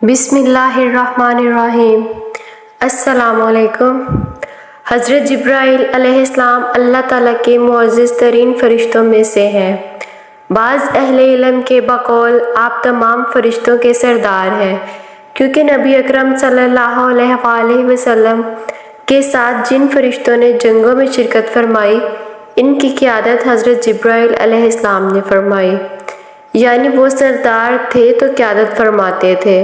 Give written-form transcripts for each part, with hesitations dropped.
بسم اللہ الرحمن الرحیم۔ السلام علیکم۔ حضرت جبرائیل علیہ السلام اللہ تعالیٰ کے معزز ترین فرشتوں میں سے ہیں۔ بعض اہل علم کے بقول آپ تمام فرشتوں کے سردار ہیں، کیونکہ نبی اکرم صلی اللہ علیہ وآلہ وسلم کے ساتھ جن فرشتوں نے جنگوں میں شرکت فرمائی، ان کی قیادت حضرت جبرائیل علیہ السلام نے فرمائی، یعنی وہ سردار تھے تو قیادت فرماتے تھے۔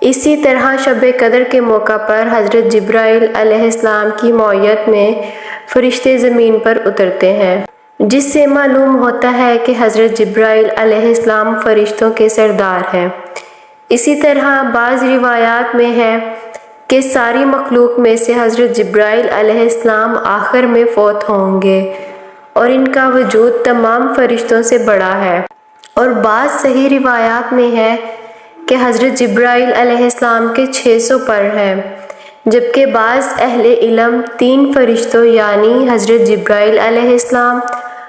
اسی طرح شب قدر کے موقع پر حضرت جبرائیل علیہ السلام کی معیت میں فرشتے زمین پر اترتے ہیں، جس سے معلوم ہوتا ہے کہ حضرت جبرائیل علیہ السلام فرشتوں کے سردار ہیں۔ اسی طرح بعض روایات میں ہے کہ ساری مخلوق میں سے حضرت جبرائیل علیہ السلام آخر میں فوت ہوں گے اور ان کا وجود تمام فرشتوں سے بڑا ہے، اور بعض صحیح روایات میں ہے کہ حضرت جبرائیل علیہ السلام کے 600 پر ہیں، جبکہ بعض اہل علم 3 فرشتوں یعنی حضرت جبرائیل علیہ السلام،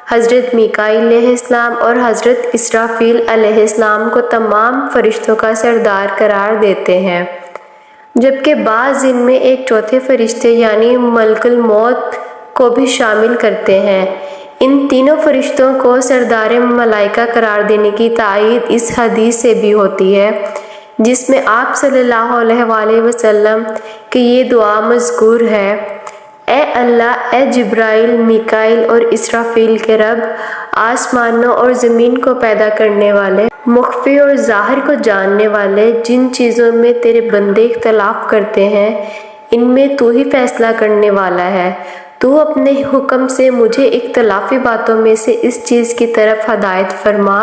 حضرت میکائیل علیہ السلام اور حضرت اسرافیل علیہ السلام کو تمام فرشتوں کا سردار قرار دیتے ہیں، جبکہ بعض ان میں ایک چوتھے فرشتے یعنی ملک الموت کو بھی شامل کرتے ہیں۔ ان تینوں فرشتوں کو سردار ملائکہ قرار دینے کی تائید اس حدیث سے بھی ہوتی ہے، جس میں آپ صلی اللہ علیہ وآلہ وسلم کی یہ دعا مذکور ہے: اے اللہ، اے جبرائیل، میکائیل اور اسرافیل کے رب، آسمانوں اور زمین کو پیدا کرنے والے، مخفی اور ظاہر کو جاننے والے، جن چیزوں میں تیرے بندے اختلاف کرتے ہیں ان میں تو ہی فیصلہ کرنے والا ہے۔ تو اپنے حکم سے مجھے اختلافی باتوں میں سے اس چیز کی طرف ہدایت فرما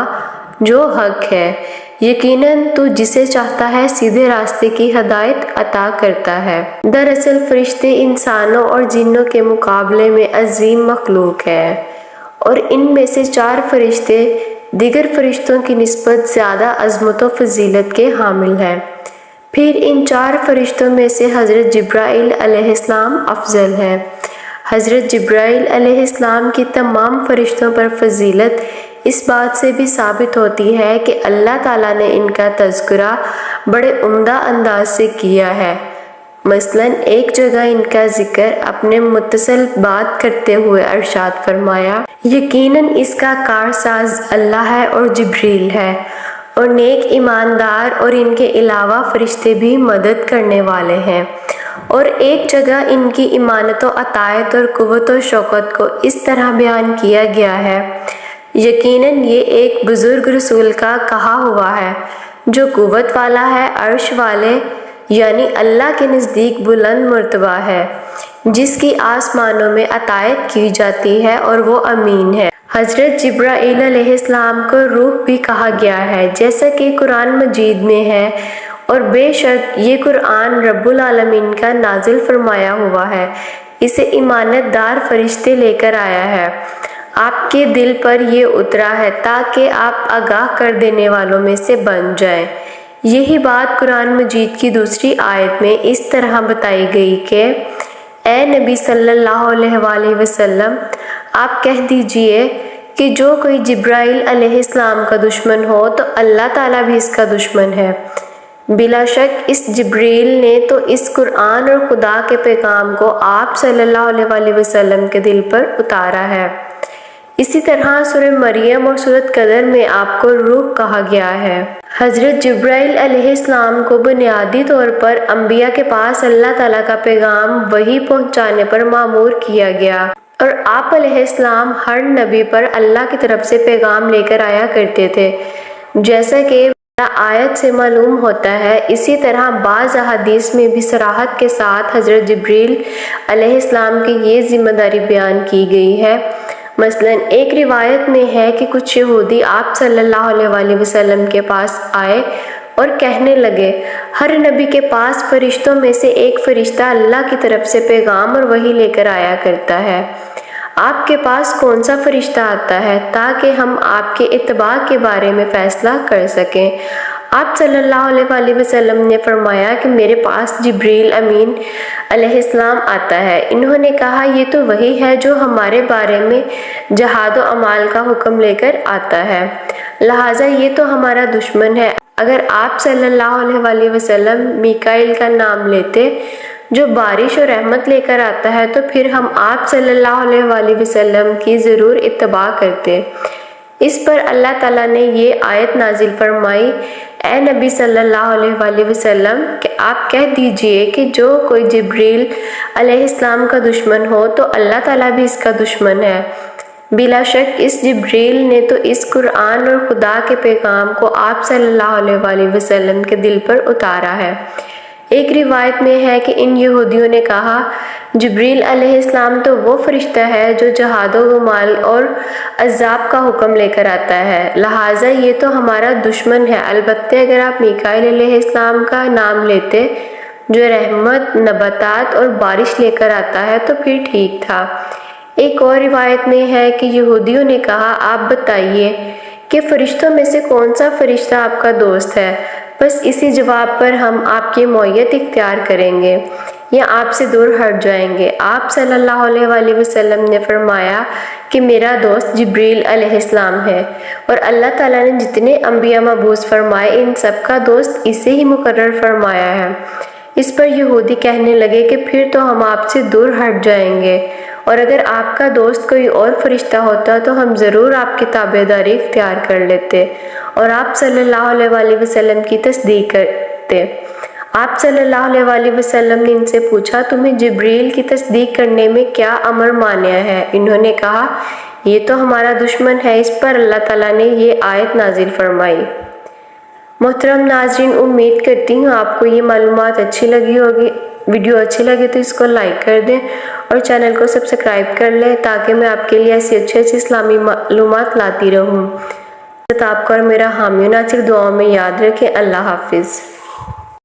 جو حق ہے۔ یقیناً تو جسے چاہتا ہے سیدھے راستے کی ہدایت عطا کرتا ہے۔ دراصل فرشتے انسانوں اور جنوں کے مقابلے میں عظیم مخلوق ہیں، اور ان میں سے 4 فرشتے دیگر فرشتوں کی نسبت زیادہ عظمت و فضیلت کے حامل ہیں۔ پھر ان 4 فرشتوں میں سے حضرت جبرائیل علیہ السلام افضل ہیں۔ حضرت جبرائیل علیہ السلام کی تمام فرشتوں پر فضیلت اس بات سے بھی ثابت ہوتی ہے کہ اللہ تعالیٰ نے ان کا تذکرہ بڑے عمدہ انداز سے کیا ہے۔ مثلاً ایک جگہ ان کا ذکر اپنے متصل بات کرتے ہوئے ارشاد فرمایا: یقیناً اس کا کارساز اللہ ہے اور جبریل ہے، اور نیک ایماندار اور ان کے علاوہ فرشتے بھی مدد کرنے والے ہیں۔ اور ایک جگہ ان کی امانت و اطاعت اور قوت و شوکت کو اس طرح بیان کیا گیا ہے: یقیناً یہ ایک بزرگ رسول کا کہا ہوا ہے جو قوت والا ہے، عرش والے یعنی اللہ کے نزدیک بلند مرتبہ ہے، جس کی آسمانوں میں اطاعت کی جاتی ہے اور وہ امین ہے۔ حضرت جبرائیل علیہ السلام کو روح بھی کہا گیا ہے، جیسا کہ قرآن مجید میں ہے، اور بے شک یہ قرآن رب العالمین کا نازل فرمایا ہوا ہے، اسے امانت دار فرشتے لے کر آیا ہے، آپ کے دل پر یہ اترا ہے تاکہ آپ آگاہ کر دینے والوں میں سے بن جائیں۔ یہی بات قرآن مجید کی دوسری آیت میں اس طرح بتائی گئی کہ اے نبی صلی اللہ علیہ وآلہ وسلم، آپ کہہ دیجئے کہ جو کوئی جبرائیل علیہ السلام کا دشمن ہو تو اللہ تعالیٰ بھی اس کا دشمن ہے۔ بلا شک اس جبریل نے تو اس قرآن اور خدا کے پیغام کو آپ صلی اللہ علیہ وآلہ وسلم کے دل پر اتارا ہے۔ اسی طرح سورہ مریم اور سورۃ قدر میں آپ کو روح کہا گیا ہے۔ حضرت جبرائیل علیہ السلام کو بنیادی طور پر انبیاء کے پاس اللہ تعالیٰ کا پیغام وحی پہنچانے پر مامور کیا گیا، اور آپ علیہ السلام ہر نبی پر اللہ کی طرف سے پیغام لے کر آیا کرتے تھے، جیسا کہ آیت سے معلوم ہوتا ہے۔ اسی طرح بعض احادیث میں بھی صراحت کے ساتھ حضرت جبریل علیہ السلام کی یہ ذمہ داری بیان کی گئی ہے۔ مثلاً ایک روایت میں ہے کہ کچھ یہودی آپ صلی اللہ علیہ وآلہ وسلم کے پاس آئے اور کہنے لگے: ہر نبی کے پاس فرشتوں میں سے ایک فرشتہ اللہ کی طرف سے پیغام اور وحی لے کر آیا کرتا ہے، آپ کے پاس کون سا فرشتہ آتا ہے تاکہ ہم آپ کے اتباع کے بارے میں فیصلہ کر سکیں؟ آپ صلی اللہ علیہ وآلہ وسلم نے فرمایا کہ میرے پاس جبریل امین علیہ السلام آتا ہے۔ انہوں نے کہا: یہ تو وہی ہے جو ہمارے بارے میں جہاد و اعمال کا حکم لے کر آتا ہے۔ لہٰذا یہ تو ہمارا دشمن ہے۔ اگر آپ صلی اللہ علیہ وآلہ وسلم میکائیل کا نام لیتے جو بارش اور رحمت لے کر آتا ہے تو پھر ہم آپ صلی اللہ علیہ وآلہ وسلم کی ضرور اتباع کرتے۔ اس پر اللہ تعالیٰ نے یہ آیت نازل فرمائی، اے نبی صلی اللہ علیہ وآلہ وسلم کہ آپ کہہ دیجئے کہ جو کوئی جبریل علیہ السلام کا دشمن ہو تو اللہ تعالیٰ بھی اس کا دشمن ہے۔ بلا شک اس جبریل نے تو اس قرآن اور خدا کے پیغام کو آپ صلی اللہ علیہ وآلہ وسلم کے دل پر اتارا ہے۔ ایک روایت میں ہے کہ ان یہودیوں نے کہا، جبریل علیہ السلام تو وہ فرشتہ ہے جو جہاد و غمال اور عذاب کا حکم لے کر آتا ہے، لہٰذا یہ تو ہمارا دشمن ہے۔ البتہ اگر آپ میکائیل علیہ السلام کا نام لیتے جو رحمت، نباتات اور بارش لے کر آتا ہے تو پھر ٹھیک تھا۔ ایک اور روایت میں ہے کہ یہودیوں نے کہا، آپ بتائیے کہ فرشتوں میں سے کون سا فرشتہ آپ کا دوست ہے، بس اسی جواب پر ہم آپ کی معیت اختیار کریں گے یا آپ سے دور ہٹ جائیں گے۔ آپ صلی اللہ علیہ وآلہ وسلم نے فرمایا کہ میرا دوست جبریل علیہ السلام ہے، اور اللہ تعالیٰ نے جتنے انبیاء مبعوث فرمائے ان سب کا دوست اسے ہی مقرر فرمایا ہے۔ اس پر یہودی کہنے لگے کہ پھر تو ہم آپ سے دور ہٹ جائیں گے، اور اگر آپ کا دوست کوئی اور فرشتہ ہوتا تو ہم ضرور آپ کی تابع داری اختیار کر لیتے اور آپ صلی اللہ علیہ وآلہ وسلم کی تصدیق کرتے۔ آپ صلی اللہ علیہ وآلہ وسلم نے ان سے پوچھا، تمہیں جبریل کی تصدیق کرنے میں کیا امر مانع ہے؟ انہوں نے کہا، یہ تو ہمارا دشمن ہے۔ اس پر اللہ تعالیٰ نے یہ آیت نازل فرمائی۔ محترم ناظرین، امید کرتی ہوں آپ کو یہ معلومات اچھی لگی ہوگی۔ ویڈیو اچھی لگے تو اس کو لائک کر دیں اور چینل کو سبسکرائب کر لیں تاکہ میں آپ کے لیے ایسی اچھی اسلامی معلومات لاتی رہوں۔ آپ کو اور میرا حامی و ناصر دعاؤں میں یاد رکھیں۔ اللہ حافظ۔